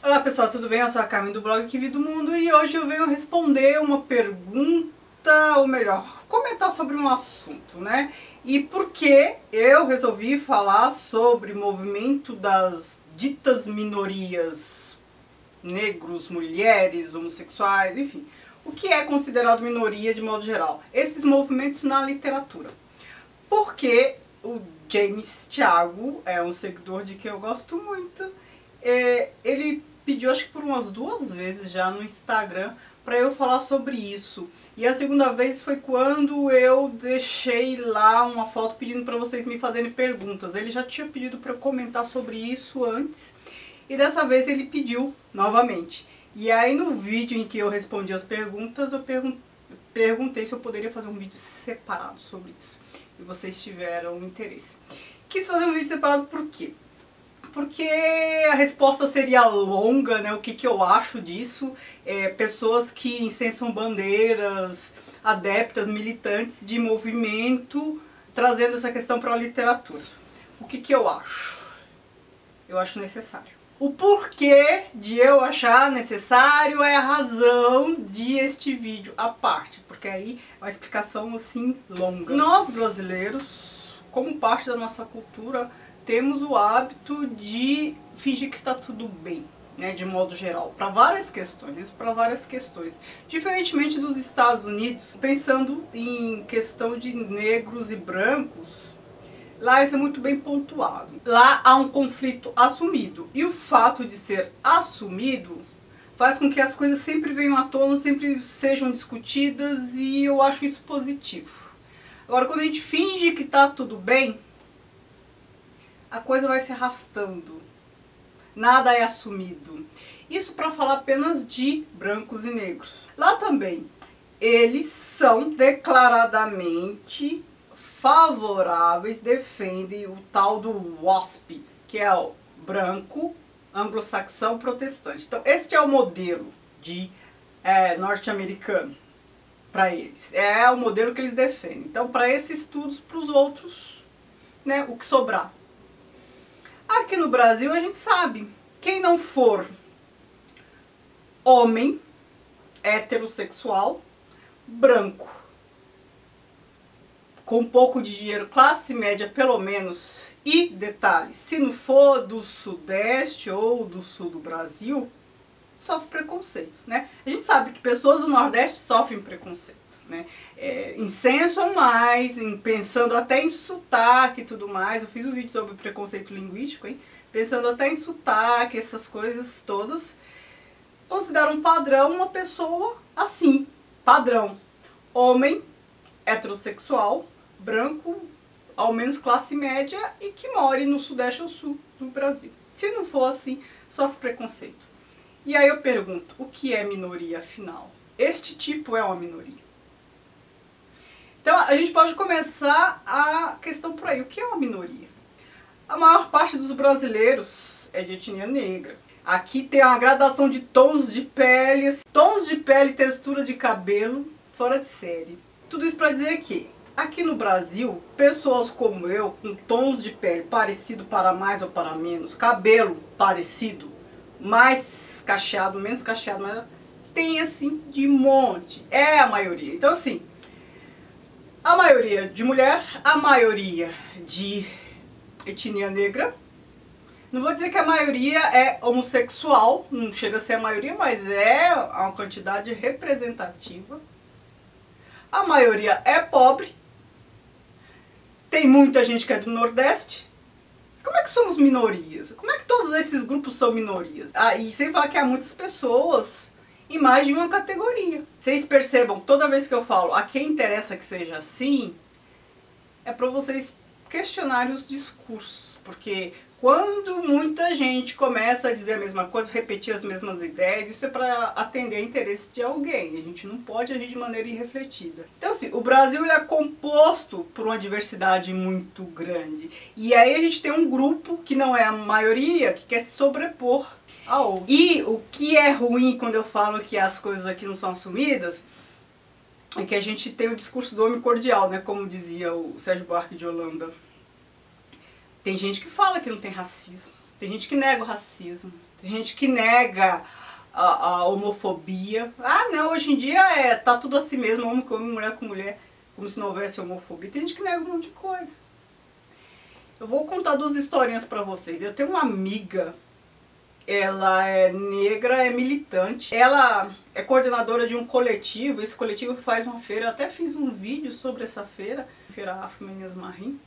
Olá pessoal, tudo bem? Eu sou a Carmen do blog Que Vi do Mundo e hoje eu venho responder uma pergunta, ou melhor, comentar sobre um assunto, né? E por que eu resolvi falar sobre o movimento das ditas minorias, negros, mulheres, homossexuais, enfim. O que é considerado minoria de modo geral? Esses movimentos na literatura. Porque o James Thiago é um seguidor de quem eu gosto muito. Ele pediu, acho que por umas 2 vezes já no Instagram, para eu falar sobre isso. E a segunda vez foi quando eu deixei lá uma foto pedindo para vocês me fazerem perguntas. Ele já tinha pedido para eu comentar sobre isso antes. E dessa vez ele pediu novamente. E aí no vídeo em que eu respondi as perguntas, eu perguntei se eu poderia fazer um vídeo separado sobre isso. E vocês tiveram interesse. Quis fazer um vídeo separado por quê? Porque a resposta seria longa, né? O que eu acho disso. Pessoas que incensam bandeiras, adeptas, militantes de movimento, trazendo essa questão para a literatura. O que eu acho? Eu acho necessário. O porquê de eu achar necessário é a razão de este vídeo à parte, porque aí é uma explicação assim longa. Nós brasileiros, como parte da nossa cultura, temos o hábito de fingir que está tudo bem, né, de modo geral, para várias questões, isso para várias questões. Diferentemente dos Estados Unidos, pensando em questão de negros e brancos, lá isso é muito bem pontuado. Lá há um conflito assumido. E o fato de ser assumido faz com que as coisas sempre venham à tona, sempre sejam discutidas, e eu acho isso positivo. Agora, quando a gente finge que está tudo bem, a coisa vai se arrastando. Nada é assumido. Isso para falar apenas de brancos e negros. Lá também, eles são declaradamente favoráveis, defendem o tal do WASP, que é o branco, anglo-saxão, protestante. Então, este é o modelo de norte-americano para eles. É o modelo que eles defendem. Então, para esses estudos, para os outros, né, o que sobrar. Aqui no Brasil, a gente sabe, quem não for homem, heterossexual, branco, com um pouco de dinheiro, classe média pelo menos, e detalhe, se não for do sudeste ou do sul do Brasil, sofre preconceito, né? A gente sabe que pessoas do nordeste sofrem preconceito, né? Incensam mais, pensando até em sotaque e tudo mais. Eu fiz um vídeo sobre preconceito linguístico, hein? Pensando até em sotaque, essas coisas todas. Considero um padrão uma pessoa assim, padrão, homem, heterossexual, branco, ao menos classe média, e que more no sudeste ou sul do Brasil. Se não for assim, sofre preconceito. E aí eu pergunto, o que é minoria afinal? Este tipo é uma minoria. Então a gente pode começar a questão por aí. O que é uma minoria? A maior parte dos brasileiros é de etnia negra. Aqui tem uma gradação de tons de pele, textura de cabelo, fora de série. Tudo isso para dizer que aqui no Brasil, pessoas como eu, com tons de pele parecido para mais ou para menos, cabelo parecido, mais cacheado, menos cacheado, mas tem assim de monte. É a maioria. Então assim, a maioria de mulher, a maioria de etnia negra. Não vou dizer que a maioria é homossexual, não chega a ser a maioria, mas é uma quantidade representativa. A maioria é pobre. Tem muita gente que é do Nordeste. Como é que somos minorias? Como é que todos esses grupos são minorias? E sem falar que há muitas pessoas em mais de uma categoria. Vocês percebam, toda vez que eu falo a quem interessa que seja assim, é para vocês questionarem os discursos. Porque quando muita gente começa a dizer a mesma coisa, repetir as mesmas ideias, isso é para atender a interesse de alguém. A gente não pode agir de maneira irrefletida. Então assim, o Brasil ele é composto por uma diversidade muito grande. E aí a gente tem um grupo que não é a maioria, que quer se sobrepor a outro. E o que é ruim quando eu falo que as coisas aqui não são assumidas, é que a gente tem o discurso do homem cordial, né? Como dizia o Sérgio Buarque de Holanda. Tem gente que fala que não tem racismo. Tem gente que nega o racismo. Tem gente que nega a homofobia. Ah, não, hoje em dia tá tudo assim mesmo, homem com homem, mulher com mulher, como se não houvesse homofobia. Tem gente que nega um monte de coisa. Eu vou contar 2 historinhas pra vocês. Eu tenho uma amiga, ela é negra, é militante. Ela é coordenadora de um coletivo. Esse coletivo faz uma feira. Eu até fiz um vídeo sobre essa feira, Feira Afro Meninas Marim.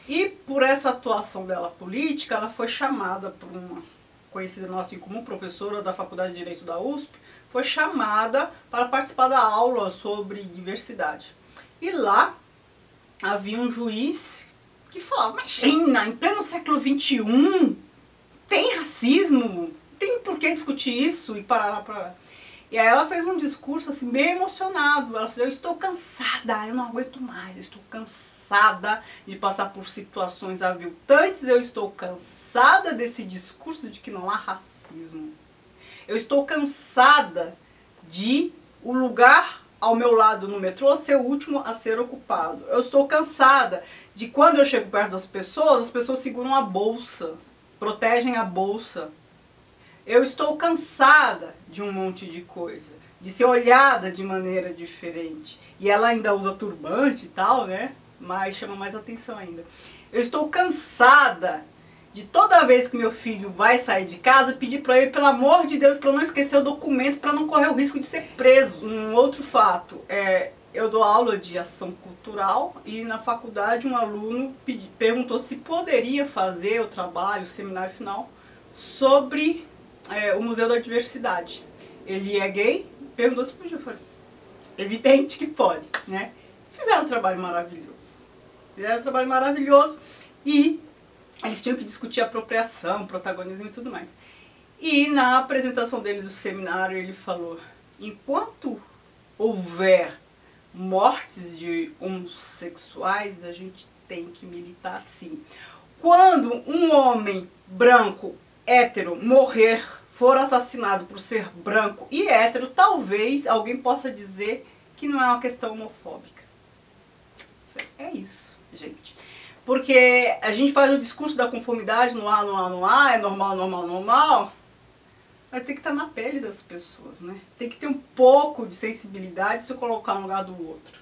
E por essa atuação dela política, ela foi chamada por uma conhecida nossa em comum, professora da Faculdade de Direito da USP, foi chamada para participar da aula sobre diversidade. E lá havia um juiz que falava, imagina, em pleno século XXI, tem racismo, tem por que discutir isso e parará. E aí ela fez um discurso assim, bem emocionado. Ela falou, eu estou cansada, eu não aguento mais, eu estou cansada de passar por situações aviltantes, eu estou cansada desse discurso de que não há racismo. Eu estou cansada de o lugar ao meu lado no metrô ser o último a ser ocupado. Eu estou cansada de quando eu chego perto das pessoas, as pessoas seguram a bolsa, protegem a bolsa. Eu estou cansada de um monte de coisa, de ser olhada de maneira diferente. E ela ainda usa turbante e tal, né? Mas chama mais atenção ainda. Eu estou cansada de toda vez que meu filho vai sair de casa, pedir para ele, pelo amor de Deus, para não esquecer o documento, para não correr o risco de ser preso. Um outro fato, eu dou aula de ação cultural e na faculdade um aluno perguntou se poderia fazer o trabalho, o seminário final, sobre o Museu da Diversidade. Ele é gay, perguntou se podia. Eu falei, evidente que pode, né? Fizeram um trabalho maravilhoso. E eles tinham que discutir apropriação, protagonismo e tudo mais. E na apresentação dele do seminário ele falou, enquanto houver mortes de homossexuais, a gente tem que militar sim. Quando um homem branco, hétero, for assassinado por ser branco e hétero, talvez alguém possa dizer que não é uma questão homofóbica. É isso, gente. Porque a gente faz o discurso da conformidade no ar, é normal, mas tem que estar na pele das pessoas, né? Tem que ter um pouco de sensibilidade se eu colocar no lugar do outro.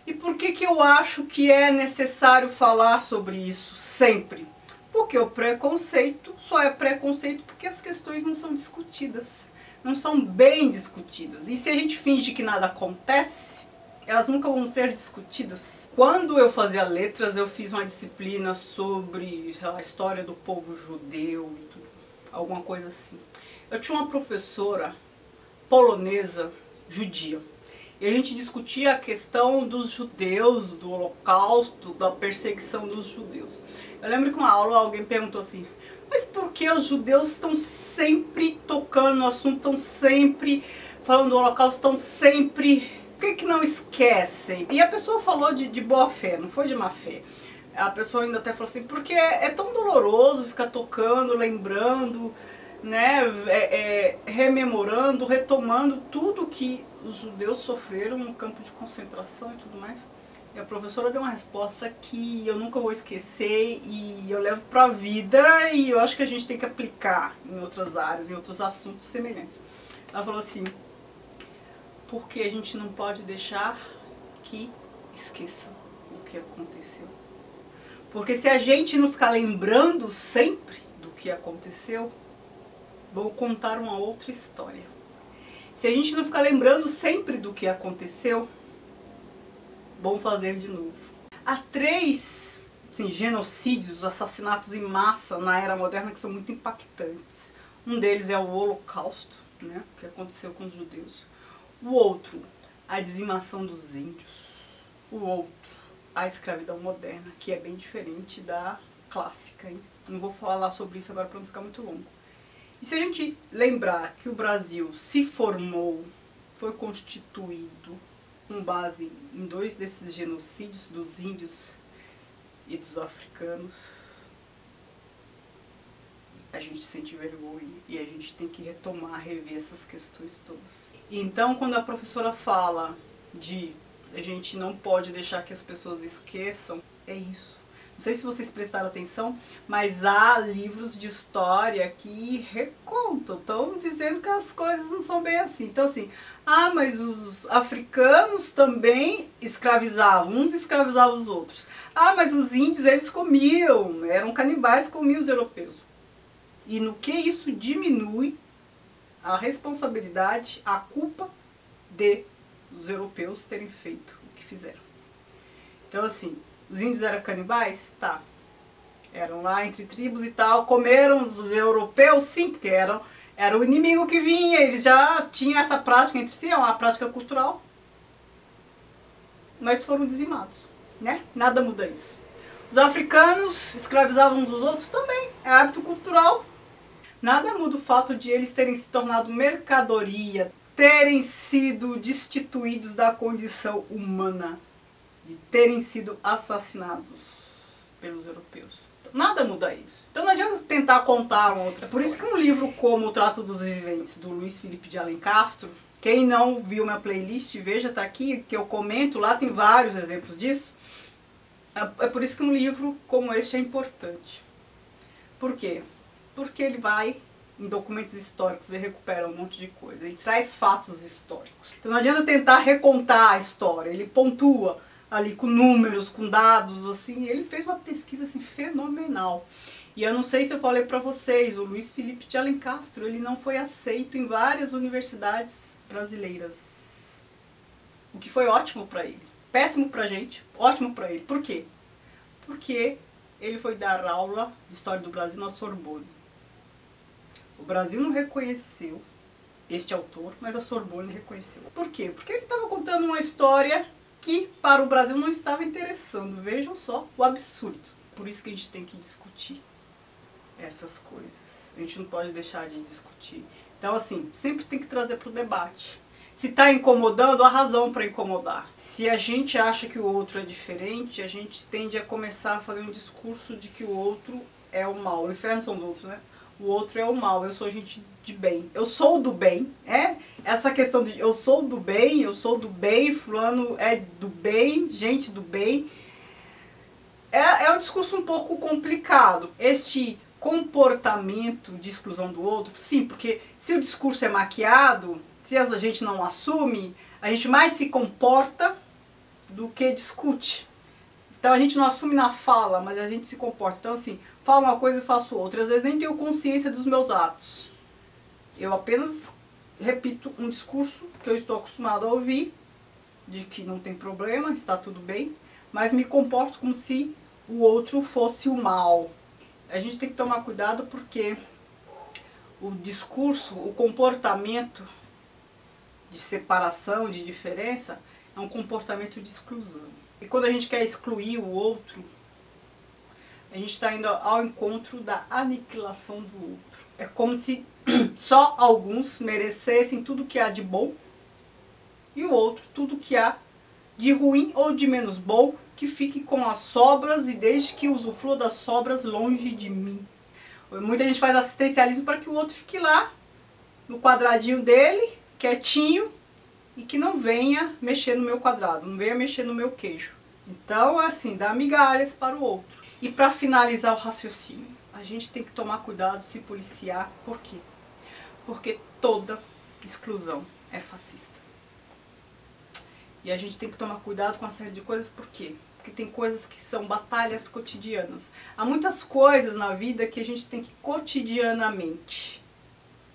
E por que que eu acho que é necessário falar sobre isso sempre? Porque o preconceito só é preconceito porque as questões não são discutidas, não são bem discutidas. E se a gente finge que nada acontece, elas nunca vão ser discutidas. Quando eu fazia letras, eu fiz uma disciplina sobre a história do povo judeu e tudo, alguma coisa assim. Eu tinha uma professora polonesa, judia, e a gente discutia a questão dos judeus, do holocausto, da perseguição dos judeus. Eu lembro que uma aula alguém perguntou assim, mas por que os judeus estão sempre tocando no assunto, estão sempre falando do holocausto, estão sempre... Por que não esquecem? E a pessoa falou de boa fé, não foi de má fé. A pessoa ainda até falou assim, porque é tão doloroso ficar tocando, lembrando, né, rememorando, retomando tudo que os judeus sofreram no campo de concentração e tudo mais. E a professora deu uma resposta que eu nunca vou esquecer e eu levo para a vida e eu acho que a gente tem que aplicar em outras áreas, em outros assuntos semelhantes. Ela falou assim, porque a gente não pode deixar que esqueçam o que aconteceu. Porque se a gente não ficar lembrando sempre do que aconteceu, vou contar uma outra história. Se a gente não ficar lembrando sempre do que aconteceu, vamos fazer de novo. Há 3 genocídios, assassinatos em massa na era moderna que são muito impactantes. Um deles é o Holocausto, né, que aconteceu com os judeus. O outro, a dizimação dos índios. O outro, a escravidão moderna, que é bem diferente da clássica, hein? Não vou falar sobre isso agora para não ficar muito longo. E se a gente lembrar que o Brasil se formou, foi constituído com base em 2 desses genocídios, dos índios e dos africanos, a gente sente vergonha e a gente tem que retomar, rever essas questões todas. Então, quando a professora fala de a gente não pode deixar que as pessoas esqueçam, é isso. Não sei se vocês prestaram atenção, mas há livros de história que recontam, estão dizendo que as coisas não são bem assim. Então assim, mas os africanos também escravizavam, uns escravizavam os outros. Mas os índios eles comiam, eram canibais, comiam os europeus. E no que isso diminui a responsabilidade, a culpa dos europeus terem feito o que fizeram. Então assim, os índios eram canibais? Tá. Eram lá entre tribos e tal, comeram os europeus? Sim, porque era o inimigo que vinha, eles já tinham essa prática entre si, é uma prática cultural. Mas foram dizimados, né? Nada muda isso. Os africanos escravizavam uns os outros também, é hábito cultural. Nada muda o fato de eles terem se tornado mercadoria, terem sido destituídos da condição humana, de terem sido assassinados pelos europeus. Nada muda isso. Então não adianta tentar contar uma outra história. Por isso que um livro como O Trato dos Viventes, do Luiz Felipe de Alencastro, quem não viu minha playlist, veja, tá aqui, que eu comento, lá tem vários exemplos disso. É por isso que um livro como este é importante. Por quê? Porque ele vai em documentos históricos e recupera um monte de coisa. Ele traz fatos históricos. Então não adianta tentar recontar a história. Ele pontua ali com números, com dados, assim. Ele fez uma pesquisa assim, fenomenal. E eu não sei se eu falei pra vocês, o Luiz Felipe de Alencastro, ele não foi aceito em várias universidades brasileiras. O que foi ótimo pra ele. Péssimo pra gente, ótimo pra ele. Por quê? Porque ele foi dar aula de História do Brasil na Sorbonne. O Brasil não reconheceu este autor, mas a Sorbonne reconheceu. Por quê? Porque ele estava contando uma história que para o Brasil não estava interessando. Vejam só o absurdo. Por isso que a gente tem que discutir essas coisas. A gente não pode deixar de discutir. Então assim, sempre tem que trazer para o debate. Se está incomodando, há razão para incomodar. Se a gente acha que o outro é diferente, a gente tende a começar a fazer um discurso de que o outro é o mal. O inferno são os outros, né? O outro é o mal, eu sou gente de bem. Eu sou do bem, essa questão de eu sou do bem, fulano é do bem, gente do bem. É um discurso um pouco complicado. Este comportamento de exclusão do outro, sim, porque se o discurso é maquiado, se a gente não assume, a gente mais se comporta do que discute. Então a gente não assume na fala, mas a gente se comporta. Então assim, falo uma coisa e faço outra. Às vezes nem tenho consciência dos meus atos. Eu apenas repito um discurso que eu estou acostumado a ouvir, de que não tem problema, está tudo bem, mas me comporto como se o outro fosse o mal. A gente tem que tomar cuidado porque o discurso, o comportamento de separação, de diferença, é um comportamento de exclusão. E quando a gente quer excluir o outro, a gente está indo ao encontro da aniquilação do outro. É como se só alguns merecessem tudo que há de bom e o outro tudo que há de ruim ou de menos bom, que fique com as sobras e desde que usufrua das sobras longe de mim. Muita gente faz assistencialismo para que o outro fique lá, no quadradinho dele, quietinho, e que não venha mexer no meu quadrado, não venha mexer no meu queijo. Então, assim, dá migalhas para o outro. E para finalizar o raciocínio, a gente tem que tomar cuidado, se policiar. Por quê? Porque toda exclusão é fascista. E a gente tem que tomar cuidado com uma série de coisas. Por quê? Porque tem coisas que são batalhas cotidianas. Há muitas coisas na vida que a gente tem que cotidianamente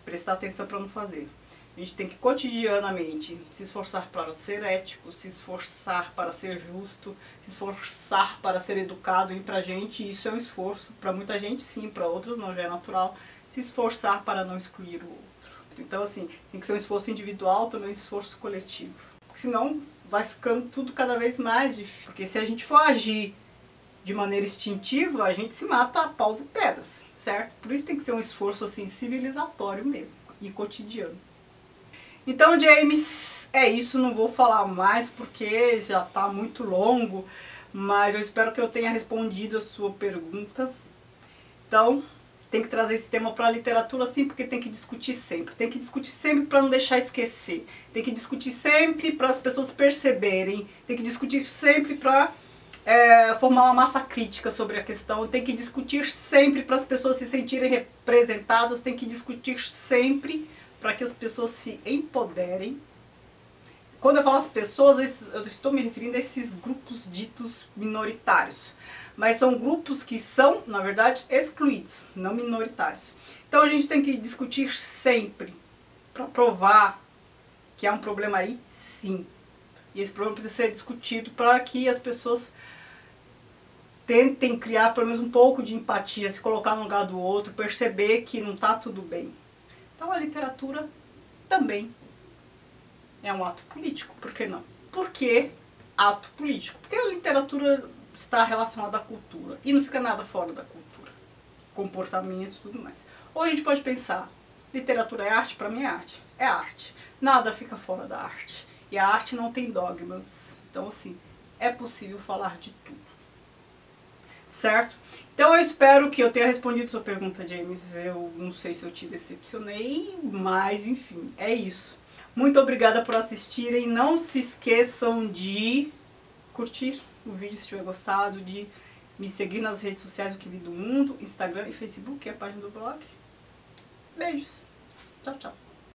prestar atenção para não fazer. A gente tem que cotidianamente se esforçar para ser ético, se esforçar para ser justo, se esforçar para ser educado. E pra gente isso é um esforço. Para muita gente sim, para outros não, já é natural. Se esforçar para não excluir o outro. Então assim, tem que ser um esforço individual, também um esforço coletivo. Porque senão vai ficando tudo cada vez mais difícil. Porque se a gente for agir de maneira instintiva, a gente se mata a paus e pedras, certo? Por isso tem que ser um esforço assim civilizatório mesmo e cotidiano. Então, James, é isso, não vou falar mais porque já está muito longo, mas eu espero que eu tenha respondido a sua pergunta. Então, tem que trazer esse tema para a literatura sim, porque tem que discutir sempre. Tem que discutir sempre para não deixar esquecer. Tem que discutir sempre para as pessoas perceberem. Tem que discutir sempre para formar uma massa crítica sobre a questão, tem que discutir sempre para as pessoas se sentirem representadas, tem que discutir sempre para que as pessoas se empoderem. Quando eu falo as pessoas, eu estou me referindo a esses grupos ditos minoritários. Mas são grupos que são, na verdade, excluídos, não minoritários. Então a gente tem que discutir sempre para provar que há um problema aí, sim. E esse problema precisa ser discutido para que as pessoas tentem criar pelo menos um pouco de empatia, se colocar no lugar do outro, perceber que não está tudo bem. Então a literatura também é um ato político, por que não? Por que ato político? Porque a literatura está relacionada à cultura e não fica nada fora da cultura. Comportamento e tudo mais. Ou a gente pode pensar, literatura é arte? Para mim é arte. É arte. Nada fica fora da arte. E a arte não tem dogmas. Então assim, é possível falar de tudo. Certo? Então eu espero que eu tenha respondido sua pergunta, James. Eu não sei se eu te decepcionei, mas enfim, é isso. Muito obrigada por assistirem. Não se esqueçam de curtir o vídeo se tiver gostado, de me seguir nas redes sociais, o Que Vi do Mundo, Instagram e Facebook, que é a página do blog. Beijos. Tchau, tchau.